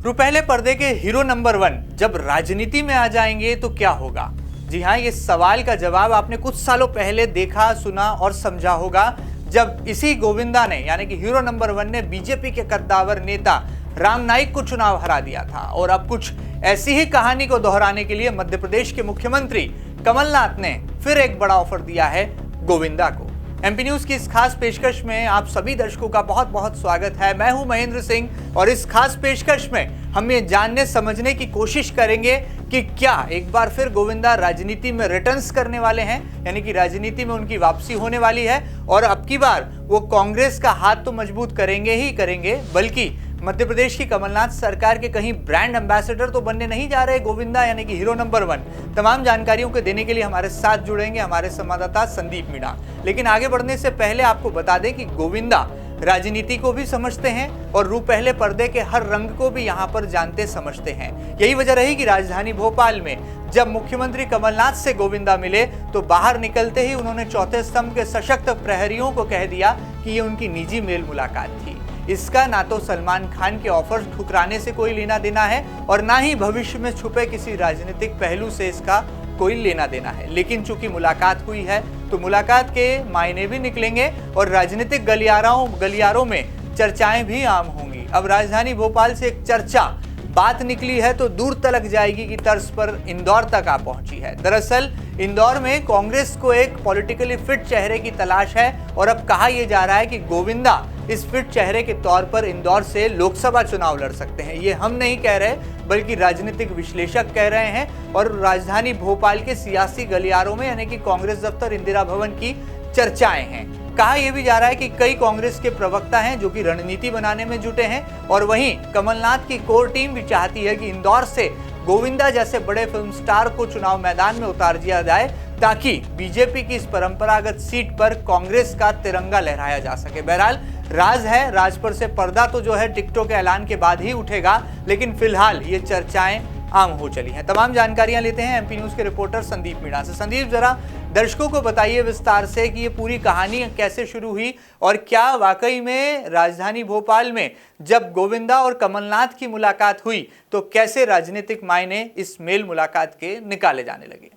पहले पर्दे के हीरो नंबर 1 जब राजनीति में आ जाएंगे तो क्या होगा? जी हाँ, ये सवाल का जवाब आपने कुछ सालों पहले देखा, सुना और समझा होगा जब इसी गोविंदा ने यानी कि हीरो नंबर 1 ने बीजेपी के कद्दावर नेता राम नाईक को चुनाव हरा दिया था। और अब कुछ ऐसी ही कहानी को दोहराने के लिए मध्य प्रदेश के मुख्यमंत्री कमलनाथ ने फिर एक बड़ा ऑफर दिया है गोविंदा को। एमपी न्यूज की इस खास पेशकश में आप सभी दर्शकों का बहुत बहुत स्वागत है। मैं हूं महेंद्र सिंह और इस खास पेशकश में हम ये जानने समझने की कोशिश करेंगे कि क्या एक बार फिर गोविंदा राजनीति में रिटर्न्स करने वाले हैं, यानी कि राजनीति में उनकी वापसी होने वाली है और अब की बार वो कांग्रेस का हाथ तो मजबूत करेंगे ही करेंगे, बल्कि मध्य प्रदेश की कमलनाथ सरकार के कहीं ब्रांड एम्बेसडर तो बनने नहीं जा रहे गोविंदा यानी कि हीरो नंबर 1। तमाम जानकारियों को देने के लिए हमारे साथ जुड़ेंगे हमारे संवाददाता संदीप मीणा। लेकिन आगे बढ़ने से पहले आपको बता दें कि गोविंदा राजनीति को भी समझते हैं और पहले पर्दे के हर रंग को भी यहाँ पर जानते समझते हैं। यही वजह रही कि राजधानी भोपाल में जब मुख्यमंत्री कमलनाथ से गोविंदा मिले तो बाहर निकलते ही उन्होंने चौथे स्तंभ के सशक्त प्रहरियों को कह दिया कि ये उनकी निजी मेल मुलाकात थी। इसका ना तो सलमान खान के ऑफर ठुकराने से कोई लेना देना है और ना ही भविष्य में छुपे किसी राजनीतिक पहलू से इसका कोई लेना देना है। लेकिन चूंकि मुलाकात हुई है तो मुलाकात के मायने भी निकलेंगे और राजनीतिक गलियारों में चर्चाएं भी आम होंगी। अब राजधानी भोपाल से एक चर्चा बात निकली है तो दूर तलक जाएगी की तर्ज पर इंदौर तक आ पहुंची है। दरअसल इंदौर में कांग्रेस को एक पॉलिटिकली फिट चेहरे की तलाश है और अब कहा यह जा रहा है कि गोविंदा इस फिट चेहरे के तौर पर इंदौर से लोकसभा चुनाव लड़ सकते हैं। ये हम नहीं कह रहे बल्कि राजनीतिक विश्लेषक कह रहे हैं और राजधानी भोपाल के सियासी गलियारों में यानी कि कांग्रेस दफ्तर इंदिरा भवन की चर्चाएं हैं। कहा यह भी जा रहा है कि कई कांग्रेस के प्रवक्ता हैं जो कि रणनीति बनाने में जुटे हैं और वहीं कमलनाथ की कोर टीम भी चाहती है कि इंदौर से गोविंदा जैसे बड़े फिल्म स्टार को चुनाव मैदान में उतार दिया जाए ताकि बीजेपी की इस परंपरागत सीट पर कांग्रेस का तिरंगा लहराया जा सके। बहरहाल राज है, राज पर से पर्दा तो जो है टिकटों के ऐलान के बाद ही उठेगा, लेकिन फिलहाल ये चर्चाएं आम हो चली हैं। तमाम जानकारियां लेते हैं एमपी न्यूज के रिपोर्टर संदीप मीणा से। संदीप, जरा दर्शकों को बताइए विस्तार से कि ये पूरी कहानी कैसे शुरू हुई और क्या वाकई में राजधानी भोपाल में जब गोविंदा और कमलनाथ की मुलाकात हुई तो कैसे राजनीतिक मायने इस मेल मुलाकात के निकाले जाने लगे?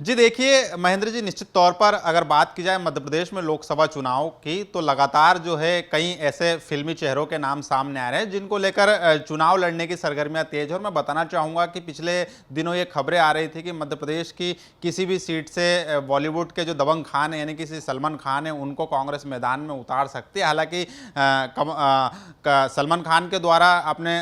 जी देखिए महेंद्र जी, निश्चित तौर पर अगर बात की जाए मध्य प्रदेश में लोकसभा चुनाव की तो लगातार जो है कई ऐसे फिल्मी चेहरों के नाम सामने आ रहे हैं जिनको लेकर चुनाव लड़ने की सरगर्मियां तेज है। और मैं बताना चाहूँगा कि पिछले दिनों ये खबरें आ रही थी कि मध्य प्रदेश की किसी भी सीट से बॉलीवुड के जो दबंग खान है यानी कि सलमान खान है उनको कांग्रेस मैदान में उतार सकती है। हालांकि सलमान खान के द्वारा अपने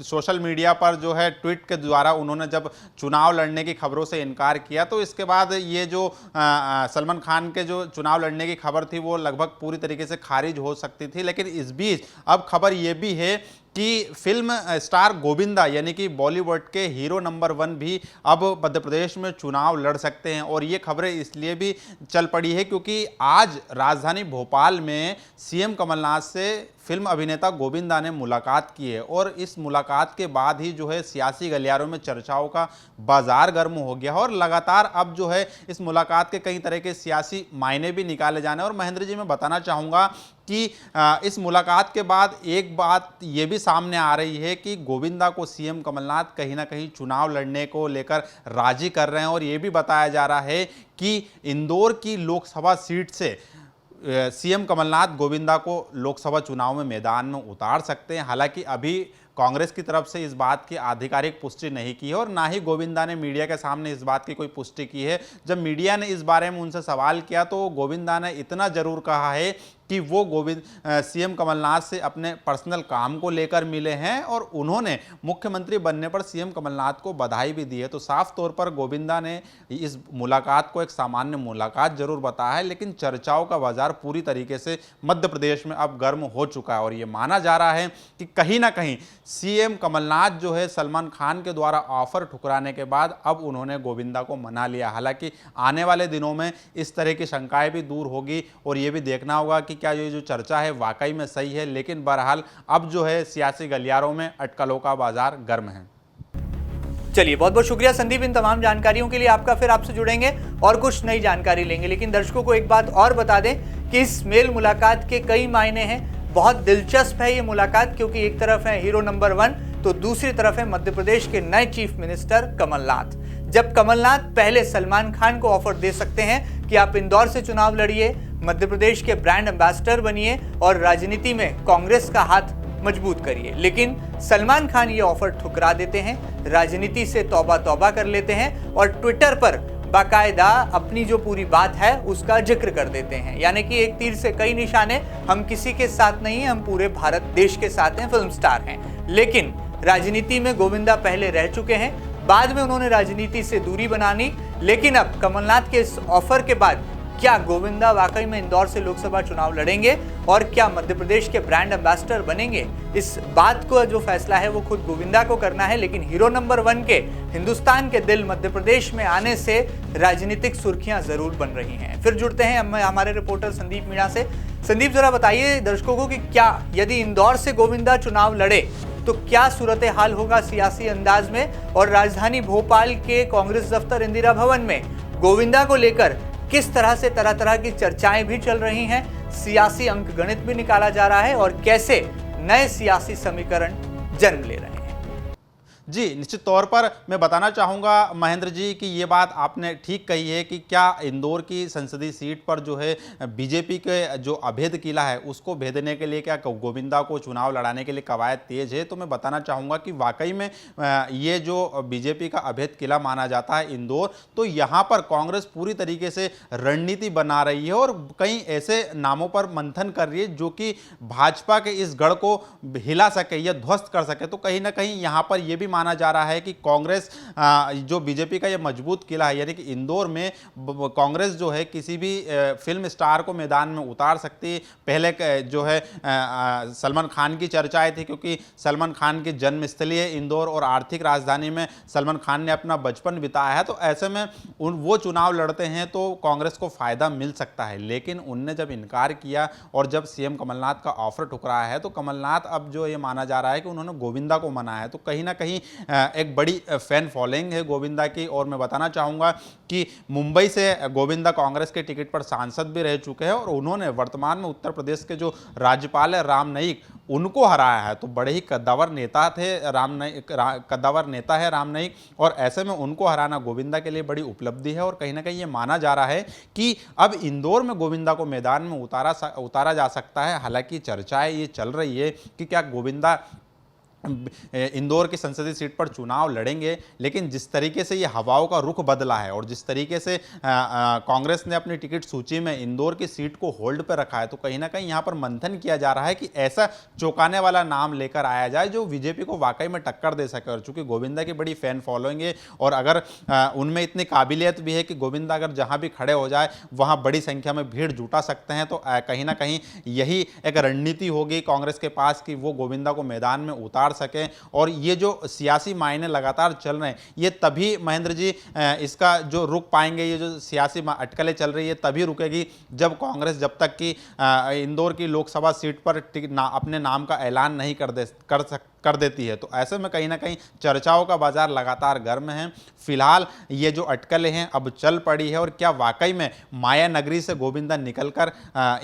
सोशल मीडिया पर जो है ट्वीट के द्वारा उन्होंने जब चुनाव लड़ने की खबरों से इनकार किया तो इसके बाद ये जो सलमान खान के जो चुनाव लड़ने की खबर थी वो लगभग पूरी तरीके से खारिज हो सकती थी। लेकिन इस बीच अब खबर ये भी है कि फिल्म स्टार गोविंदा यानी कि बॉलीवुड के हीरो नंबर 1 भी अब मध्य प्रदेश में चुनाव लड़ सकते हैं। और ये खबरें इसलिए भी चल पड़ी है क्योंकि आज राजधानी भोपाल में सीएम कमलनाथ से फिल्म अभिनेता गोविंदा ने मुलाकात की है और इस मुलाकात के बाद ही जो है सियासी गलियारों में चर्चाओं का बाजार गर्म हो गया और लगातार अब जो है इस मुलाकात के कई तरह के सियासी मायने भी निकाले जाने। और महेंद्र जी, मैं बताना चाहूँगा कि इस मुलाकात के बाद एक बात ये भी सामने आ रही है कि गोविंदा को सीएम कमलनाथ कहीं ना कहीं चुनाव लड़ने को लेकर राजी कर रहे हैं और ये भी बताया जा रहा है कि इंदौर की लोकसभा सीट से सीएम कमलनाथ गोविंदा को लोकसभा चुनाव में मैदान में उतार सकते हैं। हालांकि अभी कांग्रेस की तरफ से इस बात की आधिकारिक पुष्टि नहीं की है और ना ही गोविंदा ने मीडिया के सामने इस बात की कोई पुष्टि की है। जब मीडिया ने इस बारे में उनसे सवाल किया तो गोविंदा ने इतना जरूर कहा है कि वो सीएम कमलनाथ से अपने पर्सनल काम को लेकर मिले हैं और उन्होंने मुख्यमंत्री बनने पर सीएम कमलनाथ को बधाई भी दी है। तो साफ तौर पर गोविंदा ने इस मुलाकात को एक सामान्य मुलाकात जरूर बताया है, लेकिन चर्चाओं का बाजार पूरी तरीके से मध्य प्रदेश में अब गर्म हो चुका है और ये माना जा रहा है कि कहीं ना कहीं सीएम कमलनाथ जो है सलमान खान के द्वारा ऑफर ठुकराने के बाद अब उन्होंने गोविंदा को मना लिया। हालांकि आने वाले दिनों में इस तरह की शंकाएं भी दूर होगी और ये भी देखना होगा कि क्या ये जो चर्चा है वाकई में सही है। लेकिन बहरहाल अब जो है सियासी गलियारों में अटकलों का बाजार गर्म है। चलिए, बहुत बहुत शुक्रिया संदीप इन तमाम जानकारियों के लिए। आपका फिर आपसे जुड़ेंगे और कुछ नई जानकारी लेंगे। लेकिन दर्शकों को एक बात और बता दें कि इस मेल मुलाकात के कई मायने हैं। बहुत दिलचस्प है ये मुलाकात क्योंकि एक तरफ है हीरो नंबर 1 तो दूसरी तरफ है मध्य प्रदेश के नए चीफ मिनिस्टर कमलनाथ। जब कमलनाथ पहले सलमान खान को ऑफर दे सकते हैं कि आप इंदौर से चुनाव लड़िए, मध्य प्रदेश के ब्रांड एम्बेसडर बनिए और राजनीति में कांग्रेस का हाथ मजबूत करिए, लेकिन सलमान खान ये ऑफर ठुकरा देते हैं, राजनीति से तौबा तौबा कर लेते हैं और ट्विटर पर बाकायदा अपनी जो पूरी बात है उसका जिक्र कर देते हैं। यानी कि एक तीर से कई निशाने, हम किसी के साथ नहीं हैं, हम पूरे भारत देश के साथ हैं, फिल्म स्टार हैं। लेकिन राजनीति में गोविंदा पहले रह चुके हैं, बाद में उन्होंने राजनीति से दूरी बनानी, लेकिन अब कमलनाथ के इस ऑफर के बाद क्या गोविंदा वाकई में इंदौर से लोकसभा चुनाव लड़ेंगे और क्या मध्य प्रदेश के ब्रांड एम्बेसडर बनेंगे? इस बात को जो फैसला है वो खुद गोविंदा को करना है, लेकिन हीरो नंबर 1 के हिंदुस्तान के दिल मध्य प्रदेश में आने से राजनीतिक सुर्खियां जरूर बन रही हैं। फिर जुड़ते हैं हमारे रिपोर्टर संदीप मीणा से। संदीप, जरा बताइए दर्शकों को कि क्या यदि इंदौर से गोविंदा चुनाव लड़े तो क्या सूरत हाल होगा सियासी अंदाज में, और राजधानी भोपाल के कांग्रेस दफ्तर इंदिरा भवन में गोविंदा को लेकर किस तरह से तरह तरह की चर्चाएं भी चल रही हैं, सियासी अंकगणित भी निकाला जा रहा है और कैसे नए सियासी समीकरण जन्म ले रहे हैं। जी, निश्चित तौर पर मैं बताना चाहूँगा महेंद्र जी कि ये बात आपने ठीक कही है कि क्या इंदौर की संसदीय सीट पर जो है बीजेपी के जो अभेद किला है उसको भेदने के लिए क्या गोविंदा को चुनाव लड़ाने के लिए कवायद तेज है। तो मैं बताना चाहूँगा कि वाकई में ये जो बीजेपी का अभेद किला माना जाता है इंदौर, तो यहाँ पर कांग्रेस पूरी तरीके से रणनीति बना रही है और कई ऐसे नामों पर मंथन कर रही है जो कि भाजपा के इस गढ़ को हिला सके या ध्वस्त कर सके। तो कहीं ना कहीं यहाँ पर यह भी माना जा रहा है कि कांग्रेस जो बीजेपी का ये मजबूत किला है, यानी कि इंदौर में कांग्रेस जो है किसी भी फिल्म स्टार को मैदान में उतार सकती है। पहले जो है सलमान खान की चर्चाएं थी, क्योंकि सलमान खान की जन्मस्थली है इंदौर और आर्थिक राजधानी में सलमान खान ने अपना बचपन बिताया है। तो ऐसे में वो चुनाव लड़ते हैं तो कांग्रेस को फायदा मिल सकता है। लेकिन उनने जब इनकार किया और जब सीएम कमलनाथ का ऑफर ठुकराया है तो कमलनाथ अब जो ये माना जा रहा है कि उन्होंने गोविंदा को मनाया है। तो कहीं ना कहीं एक बड़ी फैन फॉलोइंग है गोविंदा की। और मैं बताना चाहूँगा कि मुंबई से गोविंदा कांग्रेस के टिकट पर सांसद भी रह चुके हैं और उन्होंने वर्तमान में उत्तर प्रदेश के जो राज्यपाल है राम नाईक, उनको हराया है। तो बड़े ही कद्दावर नेता थे कद्दावर नेता है राम नाईक, और ऐसे में उनको हराना गोविंदा के लिए बड़ी उपलब्धि है। और कहीं ना कहीं ये माना जा रहा है कि अब इंदौर में गोविंदा को मैदान में उतारा जा सकता है। हालांकि चर्चाएं ये चल रही है कि क्या गोविंदा इंदौर की संसदीय सीट पर चुनाव लड़ेंगे, लेकिन जिस तरीके से ये हवाओं का रुख बदला है और जिस तरीके से कांग्रेस ने अपनी टिकट सूची में इंदौर की सीट को होल्ड पर रखा है, तो कहीं ना कहीं यहाँ पर मंथन किया जा रहा है कि ऐसा चौंकाने वाला नाम लेकर आया जाए जो बीजेपी को वाकई में टक्कर दे सके। और चूंकि गोविंदा की बड़ी फैन फॉलोइंग है और अगर उनमें इतनी काबिलियत भी है कि गोविंदा अगर जहाँ भी खड़े हो जाए वहाँ बड़ी संख्या में भीड़ जुटा सकते हैं, तो कहीं ना कहीं यही एक रणनीति होगी कांग्रेस के पास कि वो गोविंदा को मैदान में उतार सकें। और ये जो सियासी मायने लगातार चल रहे हैं, ये तभी महेंद्र जी इसका जो रुक पाएंगे, ये जो सियासी अटकलें चल रही है तभी रुकेगी जब कांग्रेस जब तक कि इंदौर की लोकसभा सीट पर अपने नाम का ऐलान नहीं कर देती है। तो ऐसे में कहीं ना कहीं चर्चाओं का बाजार लगातार गर्म है। फिलहाल ये जो अटकलें हैं अब चल पड़ी है और क्या वाकई में माया नगरी से गोविंदा निकलकर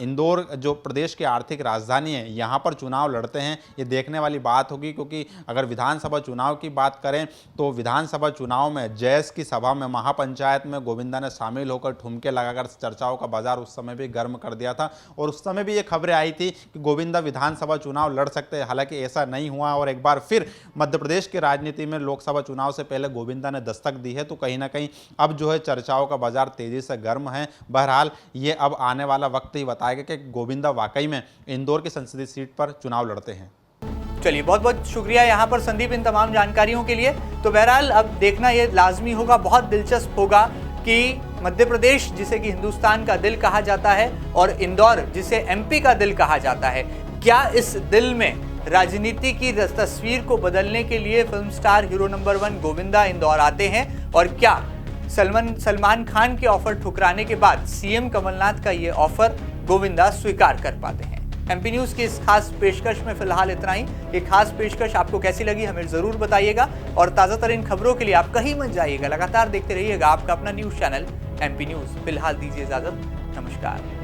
इंदौर जो प्रदेश की आर्थिक राजधानी है यहाँ पर चुनाव लड़ते हैं, ये देखने वाली बात होगी। क्योंकि अगर विधानसभा चुनाव की बात करें तो विधानसभा चुनाव में जैस की सभा में महापंचायत में गोविंदा ने शामिल होकर ठुमके लगाकर चर्चाओं का बाजार उस समय भी गर्म कर दिया था और उस समय भी ये खबरें आई थी कि गोविंदा विधानसभा चुनाव लड़ सकते हैं। हालांकि ऐसा नहीं हुआ और एक बार फिर मध्य प्रदेश की राजनीति में लोकसभा चुनाव से पहले गोविंदा ने दस्तक दी है। तो कहीं ना कहीं अब जो है चर्चाओं का बाजार तेजी से गर्म है। बहरहाल ये अब आने वाला वक्त ही बताएगा कि गोविंदा वाकई में इंदौर की संसदीय सीट पर चुनाव लड़ते हैं। चलिए, बहुत बहुत शुक्रिया यहाँ पर संदीप इन तमाम जानकारियों के लिए। तो बहरहाल अब देखना ये लाजमी होगा, बहुत दिलचस्प होगा कि मध्य प्रदेश जिसे कि हिंदुस्तान का दिल कहा जाता है और इंदौर जिसे एमपी का दिल कहा जाता है, क्या इस दिल में राजनीति की तस्वीर को बदलने के लिए film star hero number 1 Govinda Indore आते हैं, और क्या सलमान खान के ऑफर ठुकराने के बाद सीएम कमलनाथ का ये ऑफर गोविंदा स्वीकार कर पाते हैं। एमपी न्यूज की इस खास पेशकश में फिलहाल इतना ही। ये खास पेशकश आपको कैसी लगी हमें जरूर बताइएगा और ताज़ा तरीन खबरों के लिए आप कहीं मत जाइएगा, लगातार देखते रहिएगा आपका अपना न्यूज चैनल एमपी न्यूज। फिलहाल दीजिए इजाजत, नमस्कार।